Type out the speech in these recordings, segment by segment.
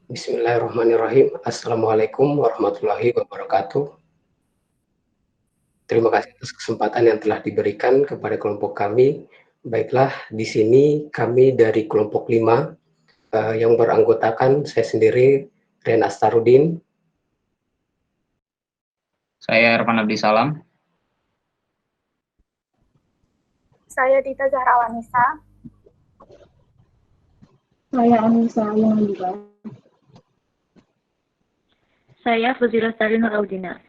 Bismillahirrahmanirrahim. Assalamualaikum warahmatullahi wabarakatuh. Terima kasih atas kesempatan yang telah diberikan kepada kelompok kami. Baiklah, di sini kami dari kelompok 5 yang beranggotakan saya sendiri, Rian Astarudin. Saya Irfan Abdisalam. Saya Dita Zahrawanisa. Saya Anissa Yunandika. Saya Fuzila Sari Nuraudina.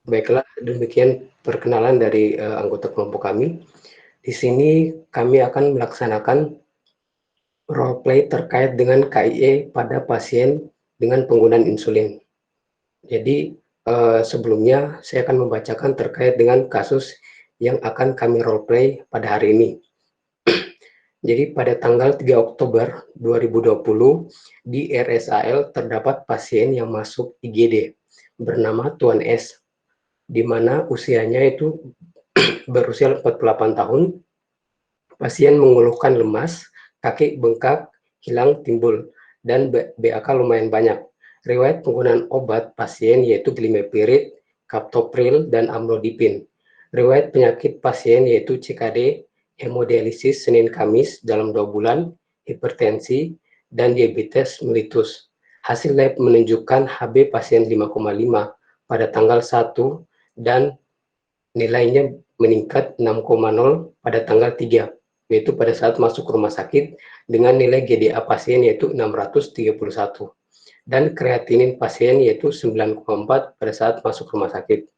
Baiklah, demikian perkenalan dari anggota kelompok kami. Di sini kami akan melaksanakan role play terkait dengan KIE pada pasien dengan penggunaan insulin. Jadi sebelumnya saya akan membacakan terkait dengan kasus yang akan kami role play pada hari ini. Jadi pada tanggal 3 Oktober 2020 di RSAL terdapat pasien yang masuk IGD bernama Tuan S, di mana usianya itu berusia 48 tahun. Pasien mengeluhkan lemas, kaki bengkak, hilang timbul, dan BAK lumayan banyak. Riwayat penggunaan obat pasien yaitu glimepirid, captopril, dan amlodipin. Riwayat penyakit pasien yaitu CKD, hemodialisis Senin Kamis dalam 2 bulan, hipertensi, dan diabetes mellitus. Hasil lab menunjukkan HB pasien 5,5 pada tanggal 1 dan nilainya meningkat 6,0 pada tanggal 3, yaitu pada saat masuk rumah sakit dengan nilai GDA pasien yaitu 631 dan kreatinin pasien yaitu 9,4 pada saat masuk rumah sakit.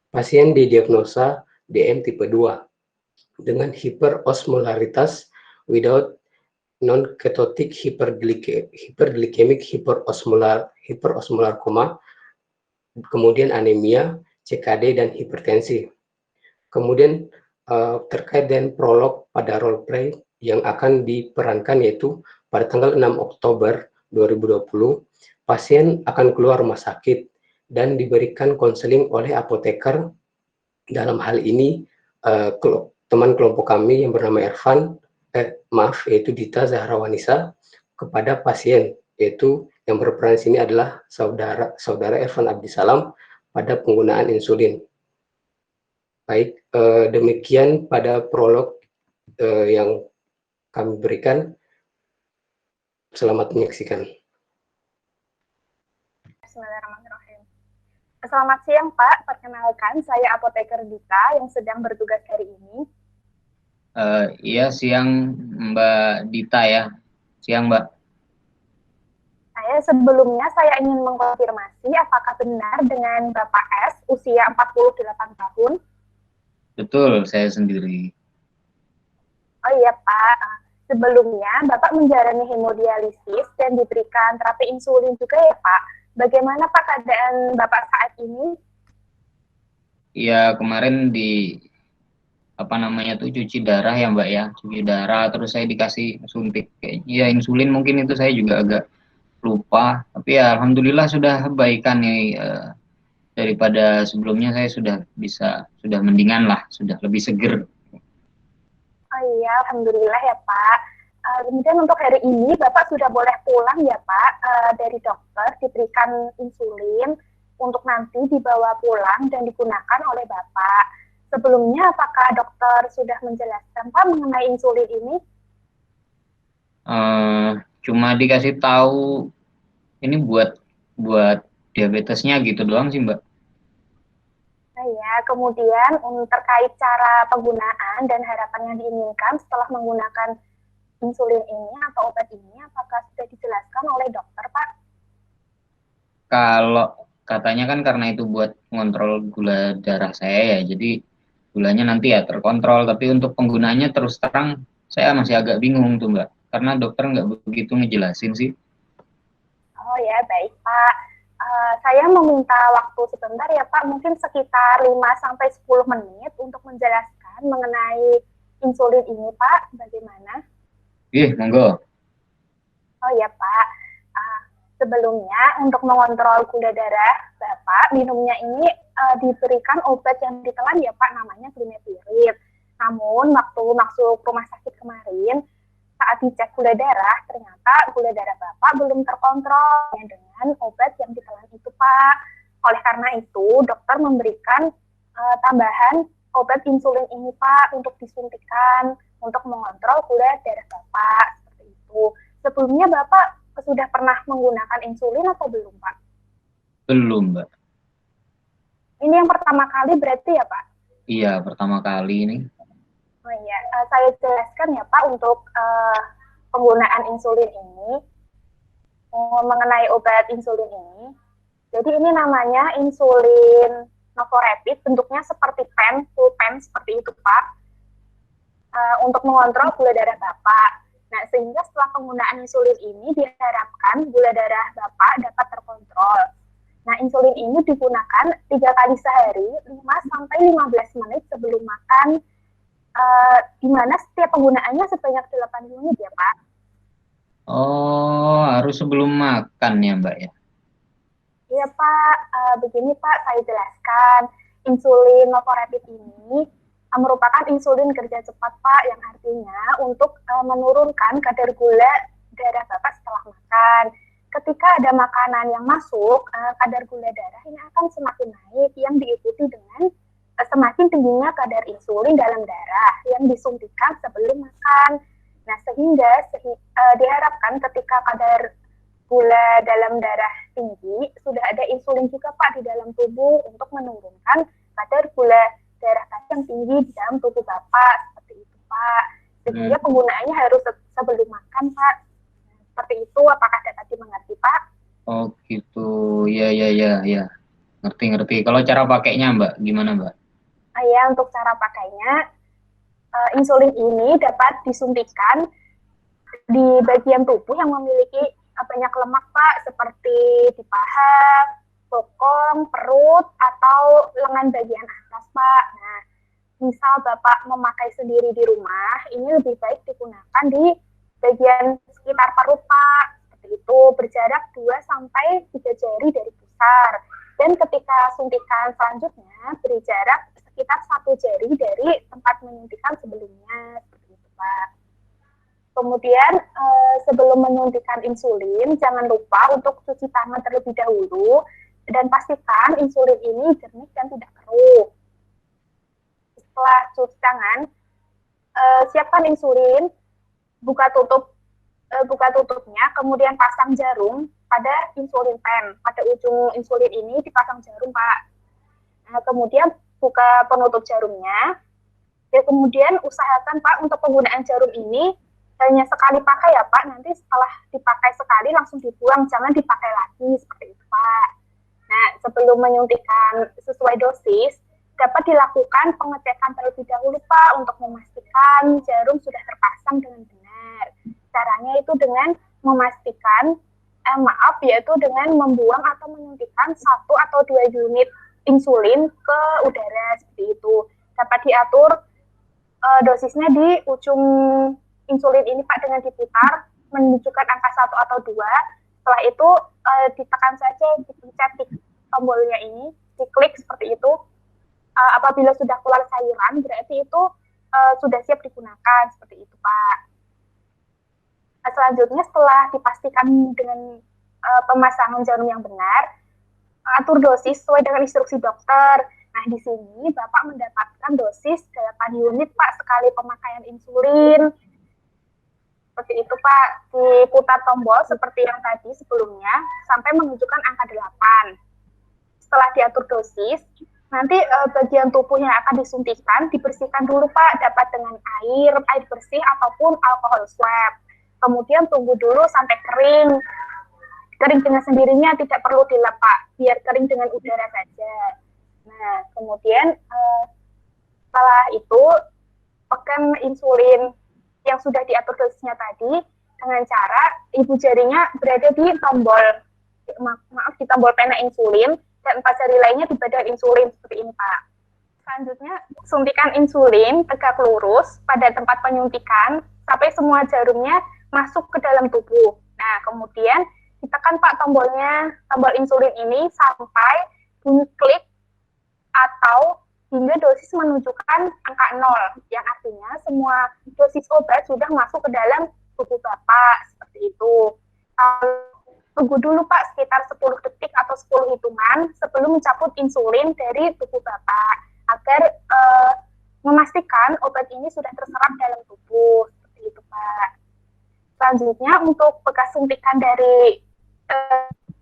Pasien didiagnosa DM tipe 2 dengan hiperosmolaritas without non-ketotic hyperglycemic hyperosmolar koma, kemudian anemia, CKD, dan hipertensi. Kemudian terkait dengan prolog pada role play yang akan diperankan yaitu pada tanggal 6 Oktober 2020, pasien akan keluar rumah sakit dan diberikan konseling oleh apoteker. Dalam hal ini teman kelompok kami yang bernama yaitu Dita Zahrawanisa kepada pasien, yaitu yang berperan di sini adalah saudara Irfan Abdisalam pada penggunaan insulin. Baik, demikian pada prolog yang kami berikan. Selamat menyaksikan. Bismillahirrahmanirrahim. Selamat siang Pak, perkenalkan saya apoteker Dita yang sedang bertugas hari ini. Iya, siang Mbak Dita ya. Siang Mbak. Sebelumnya saya ingin mengkonfirmasi apakah benar dengan Bapak S usia 48 tahun? Betul, saya sendiri. Oh iya Pak, sebelumnya Bapak menjalani hemodialisis dan diberikan terapi insulin juga ya Pak. Bagaimana Pak keadaan Bapak saat ini? Iya, kemarin cuci darah ya Mbak ya, cuci darah terus saya dikasih suntik ya insulin, mungkin itu saya juga agak lupa, tapi ya alhamdulillah sudah baikan nih, daripada sebelumnya saya sudah mendingan lah, sudah lebih seger. Oh iya, alhamdulillah ya Pak. Kemudian untuk hari ini Bapak sudah boleh pulang ya Pak, dari dokter diberikan insulin untuk nanti dibawa pulang dan digunakan oleh Bapak. Sebelumnya apakah dokter sudah menjelaskan Pak mengenai insulin ini? Cuma dikasih tahu ini buat diabetesnya gitu doang sih Mbak. Nah ya, kemudian terkait cara penggunaan dan harapan yang diinginkan setelah menggunakan insulin ini atau obat ini, apakah sudah dijelaskan oleh dokter Pak? Kalau katanya kan karena itu buat ngontrol gula darah saya ya, jadi gulanya nanti ya terkontrol, tapi untuk penggunaannya terus terang saya masih agak bingung tuh Mbak, karena dokter nggak begitu ngejelasin sih. Oh ya, baik Pak. Saya meminta waktu sebentar ya Pak, mungkin sekitar 5-10 menit untuk menjelaskan mengenai insulin ini Pak, bagaimana? Monggo. Oh ya Pak, sebelumnya untuk mengontrol gula darah Bapak, minumnya ini diberikan obat yang ditelan ya Pak, namanya glimepirid. Namun waktu masuk rumah sakit kemarin, saat dicek gula darah, ternyata gula darah Bapak belum terkontrol dengan obat yang ditelan itu, Pak. Oleh karena itu, dokter memberikan tambahan obat insulin ini, Pak, untuk disuntikan, untuk mengontrol gula darah Bapak. Seperti itu. Sebelumnya Bapak sudah pernah menggunakan insulin atau belum, Pak? Belum, Mbak. Ini yang pertama kali berarti ya, Pak? Iya, pertama kali ini. Oh iya, saya jelaskan ya, Pak, untuk penggunaan insulin ini, mengenai obat insulin ini. Jadi ini namanya insulin Novorapid, bentuknya seperti pen, full pen seperti itu, Pak, untuk mengontrol gula darah Bapak. Nah, sehingga setelah penggunaan insulin ini diharapkan gula darah Bapak dapat terkontrol. Nah, insulin ini digunakan 3 kali sehari, 5-15 menit sebelum makan, di mana setiap penggunaannya sebanyak 8 unit ya, Pak. Oh, harus sebelum makan ya, Mbak ya? Iya, Pak. Begini, Pak, saya jelaskan. Insulin Novorapid ini merupakan insulin kerja cepat, Pak, yang artinya untuk menurunkan kadar gula darah Bapak setelah makan. Ketika ada makanan yang masuk, kadar gula darah ini akan semakin naik, yang diikuti dengan semakin tingginya kadar insulin dalam darah yang disuntikan sebelum makan. Nah, sehingga diharapkan ketika kadar gula dalam darah tinggi, sudah ada insulin juga, Pak, di dalam tubuh untuk menurunkan kadar gula darah yang tinggi di dalam tubuh Bapak. Seperti itu, Pak. Sehingga penggunaannya harus sebelum makan, Pak. Seperti itu, apakah dapat dimengerti, Pak? Oh gitu, ya. Ngerti. Kalau cara pakainya, Mbak, gimana, Mbak? Ya, untuk cara pakainya, insulin ini dapat disuntikan di bagian tubuh yang memiliki banyak lemak, Pak, seperti di paha, bokong, perut, atau lengan bagian atas, Pak. Nah, misal Bapak memakai sendiri di rumah, ini lebih baik digunakan di bagian sekitar perut, Pak. Seperti itu, berjarak 2-3 jari dari pusar. Dan ketika suntikan selanjutnya, beri jarak sekitar 1 jari dari tempat menyuntikan sebelumnya. Seperti itu, Pak. Kemudian, sebelum menyuntikan insulin, jangan lupa untuk cuci tangan terlebih dahulu, dan pastikan insulin ini jernih dan tidak keruh. Setelah cuci tangan, siapkan insulin, buka tutupnya, kemudian pasang jarum pada insulin pen. Pada ujung insulin ini dipasang jarum, Pak. Nah, kemudian buka penutup jarumnya. Ya, kemudian usahakan, Pak, untuk penggunaan jarum ini hanya sekali pakai ya, Pak. Nanti setelah dipakai sekali langsung dibuang, jangan dipakai lagi, seperti itu, Pak. Nah, sebelum menyuntikkan sesuai dosis, dapat dilakukan pengecekan terlebih dahulu, Pak, untuk memastikan jarum sudah terpasang dengan benar. Caranya itu dengan memastikan, yaitu dengan membuang atau menyuntikkan 1 atau 2 unit insulin ke udara, seperti itu. Dapat diatur dosisnya di ujung insulin ini, Pak, dengan diputar, menunjukkan angka 1 atau 2. Setelah itu, ditekan saja, dipencet di tombolnya ini, diklik seperti itu. Apabila sudah keluar cairan, berarti itu sudah siap digunakan, seperti itu, Pak. Selanjutnya, setelah dipastikan dengan pemasangan jarum yang benar, atur dosis sesuai dengan instruksi dokter. Nah, di sini Bapak mendapatkan dosis 8 unit, Pak, sekali pemakaian insulin. Seperti itu, Pak. Diputar tombol seperti yang tadi sebelumnya, sampai menunjukkan angka 8. Setelah diatur dosis, nanti bagian tubuh yang akan disuntikan dibersihkan dulu, Pak, dapat dengan air bersih ataupun alkohol swab. Kemudian tunggu dulu sampai kering. Kering dengan sendirinya, tidak perlu dilap, Pak, biar kering dengan udara saja. Nah, kemudian setelah itu pegang insulin yang sudah diatur dosisnya tadi dengan cara ibu jarinya berada di tombol, di tombol pena insulin, dan 4 jari lainnya di badan insulin, seperti ini, Pak. Selanjutnya, suntikan insulin tegak lurus pada tempat penyuntikan sampai semua jarumnya masuk ke dalam tubuh. Nah, kemudian ditekan, Pak, tombol insulin ini sampai bunyi klik atau hingga dosis menunjukkan angka 0, yang artinya semua dosis obat sudah masuk ke dalam tubuh Bapak, seperti itu. Tunggu dulu Pak sekitar 10 detik atau 10 hitungan sebelum mencabut insulin dari tubuh Bapak agar memastikan obat ini sudah terserap dalam tubuh, seperti itu Pak. Selanjutnya untuk bekas suntikan dari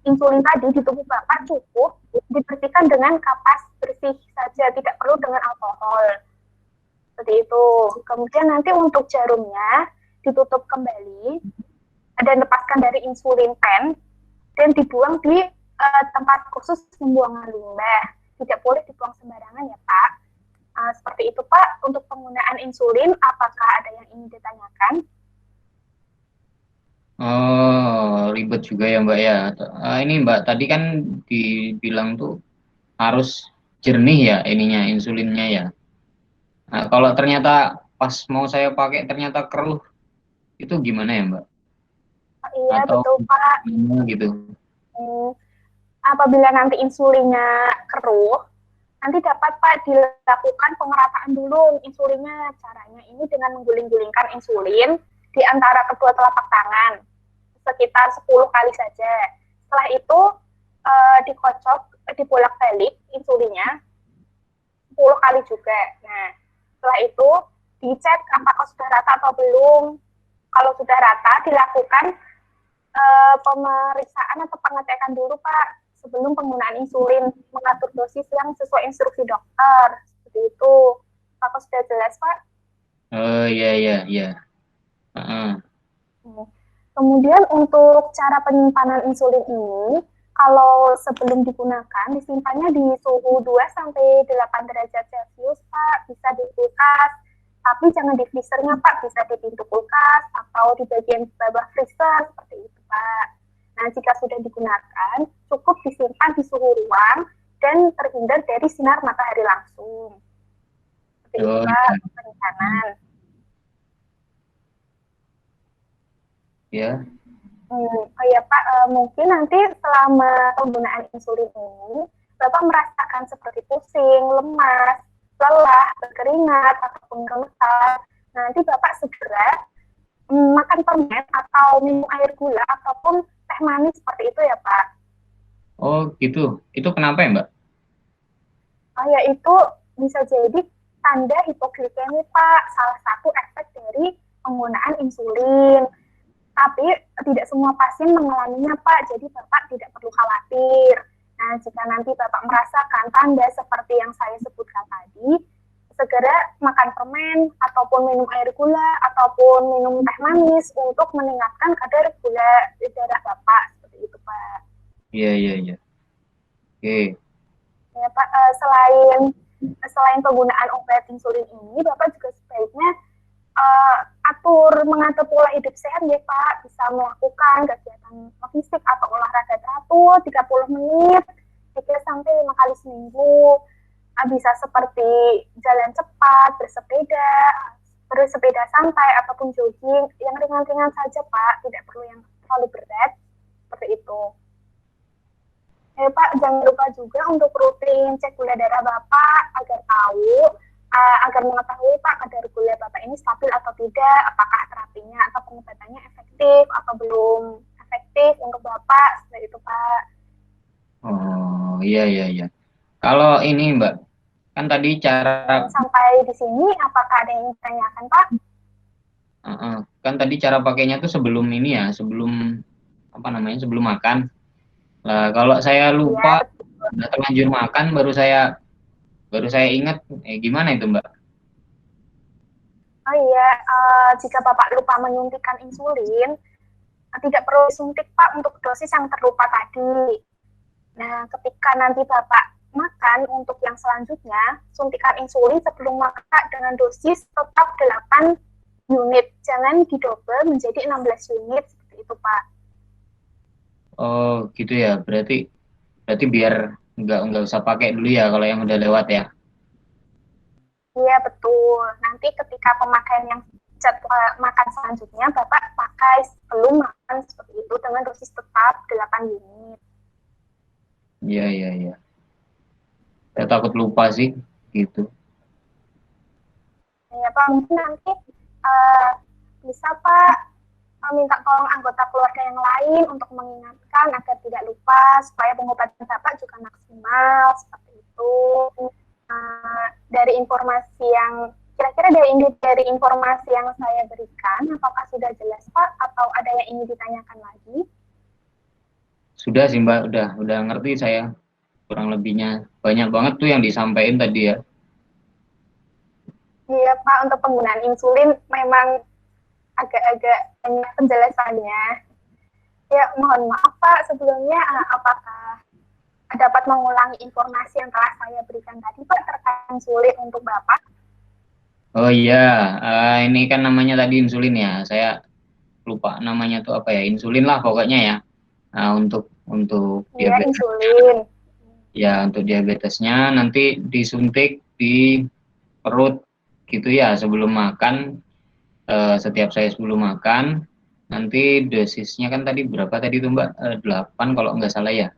insulin tadi di tubuh Bapak cukup dibersihkan dengan kapas bersih saja, tidak perlu dengan alkohol. Seperti itu. Kemudian nanti untuk jarumnya ditutup kembali dan lepaskan dari insulin pen dan dibuang di tempat khusus pembuangan limbah. Tidak boleh dibuang sembarangan ya Pak. Seperti itu Pak. Untuk penggunaan insulin, apakah ada yang ingin ditanyakan? Oh, ribet juga ya Mbak ya. Ini Mbak tadi kan dibilang tuh harus jernih ya ininya insulinnya ya. Nah, kalau ternyata pas mau saya pakai ternyata keruh, itu gimana ya Mbak? Iya Atau betul Pak. gitu? Apabila nanti insulinnya keruh, nanti dapat Pak dilakukan pemerataan dulu insulinnya. Caranya ini dengan mengguling-gulingkan insulin di antara kedua telapak tangan sekitar 10 kali saja. Setelah itu dikocok, dibolak-balik insulinnya 10 kali juga. Nah, setelah itu dicek apakah sudah rata atau belum. Kalau sudah rata, dilakukan pemeriksaan atau pengecekan dulu Pak sebelum penggunaan insulin, mengatur dosis yang sesuai instruksi dokter. Seperti itu. Apakah sudah jelas Pak? Oh iya. Kemudian untuk cara penyimpanan insulin ini, kalau sebelum digunakan disimpannya di suhu 2-8 derajat Celcius Pak, bisa di kulkas, tapi jangan di freezernya Pak, bisa di pintu kulkas atau di bagian bawah freezer, seperti itu Pak. Nah, jika sudah digunakan, cukup disimpan di suhu ruang dan terhindar dari sinar matahari langsung. Seperti itu Pak, penyimpanan. Ya. Oh ya Pak, mungkin nanti selama penggunaan insulin ini, Bapak merasakan seperti pusing, lemas, lelah, berkeringat, ataupun gemetar. Nanti Bapak segera makan permen atau minum air gula ataupun teh manis seperti itu ya Pak. Oh gitu. Itu kenapa ya Mbak? Oh ya, itu bisa jadi tanda hipoglikemi Pak, salah satu efek dari penggunaan insulin. Tapi tidak semua pasien mengalaminya Pak, jadi Bapak tidak perlu khawatir. Nah, jika nanti Bapak merasakan tanda seperti yang saya sebutkan tadi, segera makan permen, ataupun minum air gula, ataupun minum teh manis untuk meningkatkan kadar gula di darah Bapak, seperti itu Pak. Iya. Oke. Ya Pak, selain penggunaan obat insulin ini, Bapak juga sebaiknya mengatur pola hidup sehat ya Pak, bisa melakukan kegiatan fisik atau olahraga teratur 30 menit 3-5 kali seminggu. Bisa seperti jalan cepat, bersepeda santai ataupun jogging yang ringan-ringan saja Pak, tidak perlu yang terlalu berat, seperti itu. Ya Pak, jangan lupa juga untuk rutin cek gula darah Bapak agar mengetahui Pak kadar gula Bapak ini stabil atau tidak, apakah terapinya atau pengobatannya efektif atau belum efektif untuk Bapak, seperti itu Pak. Oh iya. Kalau ini Mbak, kan tadi cara sampai di sini apakah ada yang ditanyakan Pak? Kan tadi cara pakainya tuh sebelum ini ya, sebelum makan. Nah, kalau saya lupa udah terlanjur makan baru saya ingat, gimana itu Mbak? Oh iya, jika Bapak lupa menyuntikkan insulin, tidak perlu disuntik Pak untuk dosis yang terlupa tadi. Nah, ketika nanti Bapak makan untuk yang selanjutnya, suntikan insulin sebelum makan dengan dosis tetap 8 unit. Jangan didobel menjadi 16 unit, seperti itu Pak. Oh gitu ya, berarti biar nggak usah pakai dulu ya kalau yang udah lewat ya. Iya betul. Nanti ketika pemakaian yang makan selanjutnya, Bapak pakai sebelum makan seperti itu dengan dosis tetap 8 unit. Iya. Saya takut lupa sih, gitu. Ya Pak, mungkin nanti bisa Pak meminta tolong anggota keluarga yang lain untuk mengingatkan agar tidak lupa supaya pengobatan Bapak juga maksimal seperti itu. Dari informasi yang kira-kira dari informasi yang saya berikan, apakah sudah jelas Pak atau ada yang ingin ditanyakan lagi? Sudah sih Mbak, udah ngerti saya kurang lebihnya. Banyak banget tuh yang disampaikan tadi ya. Iya Pak, untuk penggunaan insulin memang agak-agak banyak penjelasannya. Ya, mohon maaf Pak, sebelumnya apakah dapat mengulangi informasi yang telah saya berikan tadi Pak terkait insulin untuk Bapak? Oh iya, ini kan namanya tadi insulin ya. Saya lupa namanya tuh apa ya, insulin lah pokoknya ya. Untuk Iya, diabetes. insulin. Ya, untuk diabetesnya nanti disuntik di perut gitu ya sebelum makan. Setiap saya sebelum makan, nanti dosisnya kan tadi berapa tadi tuh Mbak? 8 kalau nggak salah ya.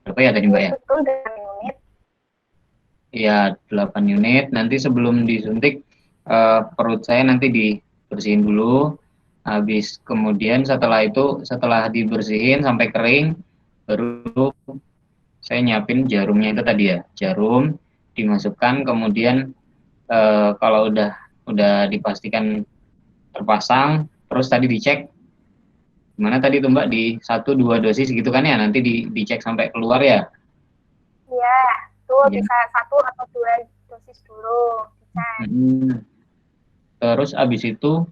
Berapa ya tadi Mbak ya? Betul, 8 unit. Ya, 8 unit. Nanti sebelum disuntik, perut saya nanti dibersihin dulu. Habis kemudian setelah dibersihin sampai kering, baru saya nyiapin jarumnya itu tadi ya. Jarum dimasukkan, kemudian kalau udah dipastikan terpasang, terus tadi dicek gimana tadi tuh Mbak, di 1-2 dosis gitu kan ya, nanti dicek sampai keluar ya. Iya, tuh Ya. bisa 1 atau 2 dosis dulu dicek. Terus abis itu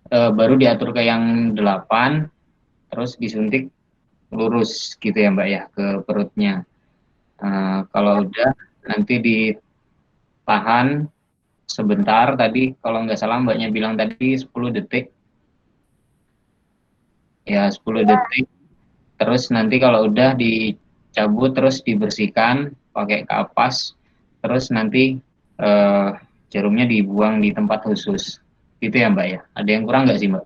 baru diatur ke yang 8, terus disuntik lurus gitu ya Mbak ya ke perutnya. Kalau udah nanti ditahan sebentar, tadi kalau nggak salah Mbaknya bilang tadi 10 detik. Ya, 10 detik. Terus nanti kalau udah dicabut, terus dibersihkan pakai kapas, terus nanti jarumnya dibuang di tempat khusus. Gitu ya Mbak ya? Ada yang kurang nggak sih Mbak?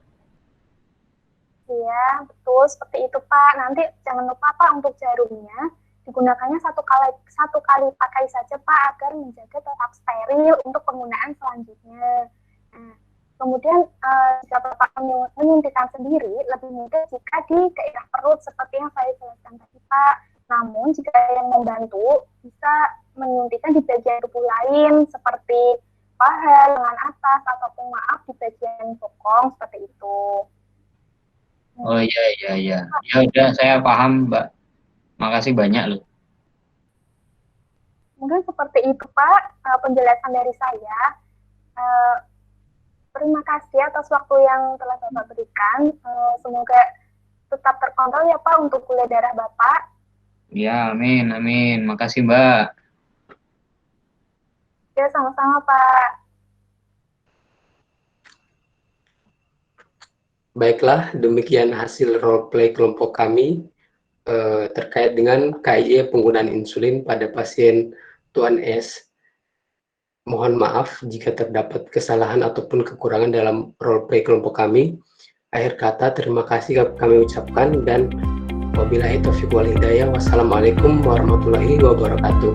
Iya, betul seperti itu Pak. Nanti jangan lupa Pak untuk jarumnya digunakannya satu kali pakai saja Pak agar menjaga tetap steril untuk penggunaan selanjutnya. Nah, kemudian jika Bapak menyuntikkan sendiri lebih mudah jika di daerah perut seperti yang saya jelaskan tadi Pak. Namun jika yang membantu bisa menyuntikkan di bagian tubuh lain seperti paha, lengan atas ataupun maaf di bagian bokong seperti itu. Oh iya. Ya udah, saya paham Mbak. Makasih banyak loh. Mungkin seperti itu Pak penjelasan dari saya. Terima kasih atas waktu yang telah Bapak berikan. Semoga tetap terkontrol ya Pak untuk gula darah Bapak. Ya, amin. Makasih Mbak. Ya, sama-sama Pak. Baiklah, demikian hasil role play kelompok kami terkait dengan KIE penggunaan insulin pada pasien Tuan S. Mohon maaf jika terdapat kesalahan ataupun kekurangan dalam role play kelompok kami. Akhir kata, terima kasih kami ucapkan dan wabillahi taufiq wal hidayah. Wassalamualaikum warahmatullahi wabarakatuh.